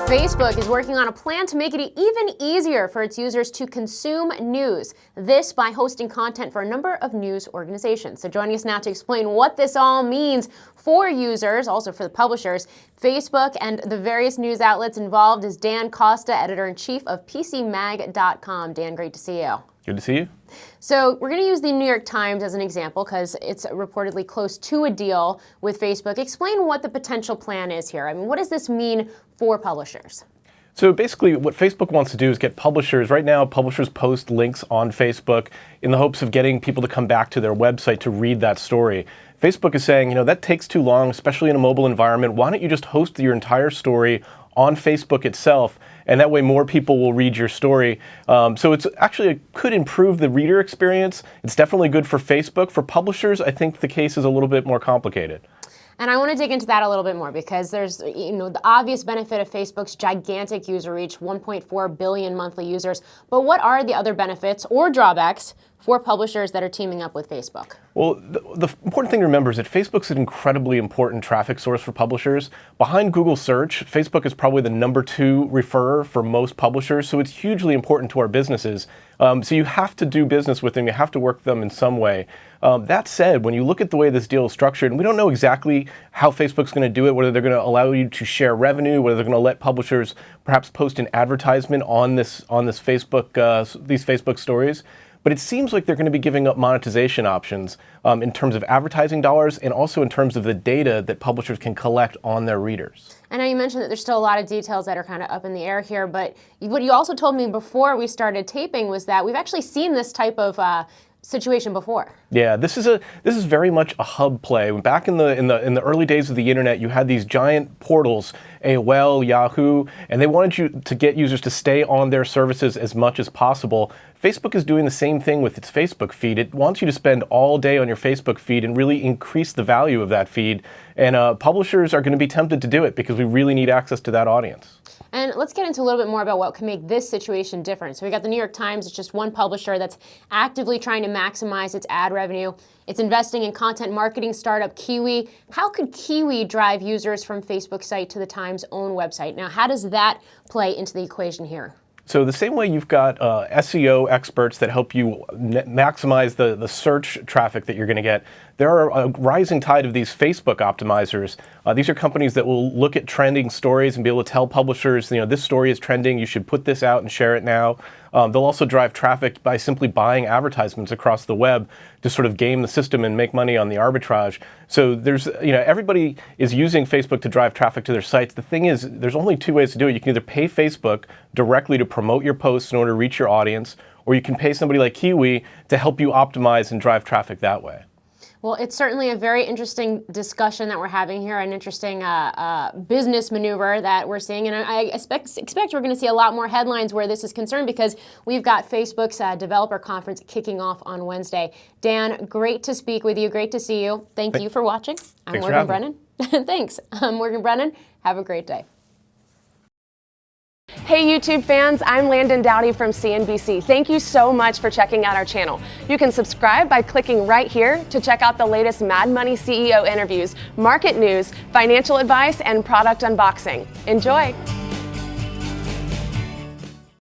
Facebook is working on a plan to make it even easier for its users to consume news. This by hosting content for a number of news organizations. So joining us now to explain what this all means for users, also for the publishers, Facebook, and the various news outlets involved is Dan Costa, editor-in-chief of PCMag.com. Dan, great to see you. Good to see you. So we're going to use the New York Times as an example because it's reportedly close to a deal with Facebook. Explain what the potential plan is here. I mean, what does this mean for publishers? So basically what Facebook wants to do is get publishers. Right now, publishers post links on Facebook in the hopes of getting people to come back to their website to read that story. Facebook is saying, that takes too long, especially in a mobile environment. Why don't you just host your entire story on Facebook itself, and that way more people will read your story. So it's actually it could improve the reader experience. It's definitely good for Facebook. For publishers, I think the case is a little bit more complicated. And I want to dig into that a little bit more because there's, the obvious benefit of Facebook's gigantic user reach, 1.4 billion monthly users. But what are the other benefits or drawbacks for publishers that are teaming up with Facebook? Well, the important thing to remember is that Facebook's an incredibly important traffic source for publishers. Behind Google search, Facebook is probably the #2 referrer for most publishers, so it's hugely important to our businesses. So you have to do business with them, you have to work with them in some way. That said, when you look at the way this deal is structured, and we don't know exactly how Facebook's going to do it, whether they're going to allow you to share revenue, whether they're going to let publishers perhaps post an advertisement on this Facebook, these Facebook stories. But it seems like they're going to be giving up monetization options in terms of advertising dollars and also in terms of the data that publishers can collect on their readers. I know you mentioned that there's still a lot of details that are kind of up in the air here, but what you also told me before we started taping was that we've actually seen this type of situation before. Yeah, this is very much a hub play. Back in the early days of the internet, you had these giant portals, AOL, Yahoo, and they wanted you to get users to stay on their services as much as possible. Facebook is doing the same thing with its Facebook feed. It wants you to spend all day on your Facebook feed and really increase the value of that feed. And publishers are going to be tempted to do it because we really need access to that audience. And let's get into a little bit more about what can make this situation different. So we got the New York Times. It's just one publisher that's actively trying to maximize its ad revenue. It's investing in content marketing startup Kiwi. How could Kiwi drive users from Facebook's site to the Times' own website? Now, how does that play into the equation here? So the same way you've got SEO experts that help you maximize the search traffic that you're going to get, there are a rising tide of these Facebook optimizers. These are companies that will look at trending stories and be able to tell publishers, this story is trending, you should put this out and share it now. They'll also drive traffic by simply buying advertisements across the web to sort of game the system and make money on the arbitrage. So there's, everybody is using Facebook to drive traffic to their sites. The thing is, there's only two ways to do it. You can either pay Facebook directly to promote your posts in order to reach your audience, or you can pay somebody like Kiwi to help you optimize and drive traffic that way. Well, it's certainly a very interesting discussion that we're having here, an interesting business maneuver that we're seeing. And I expect we're going to see a lot more headlines where this is concerned because we've got Facebook's developer conference kicking off on Wednesday. Dan, great to speak with you. Great to see you. Thank you for watching. I'm Morgan Brennan. Thanks. I'm Morgan Brennan. Have a great day. Hey YouTube fans, I'm Landon Dowdy from CNBC. Thank you so much for checking out our channel. You can subscribe by clicking right here to check out the latest Mad Money CEO interviews, market news, financial advice, and product unboxing. Enjoy!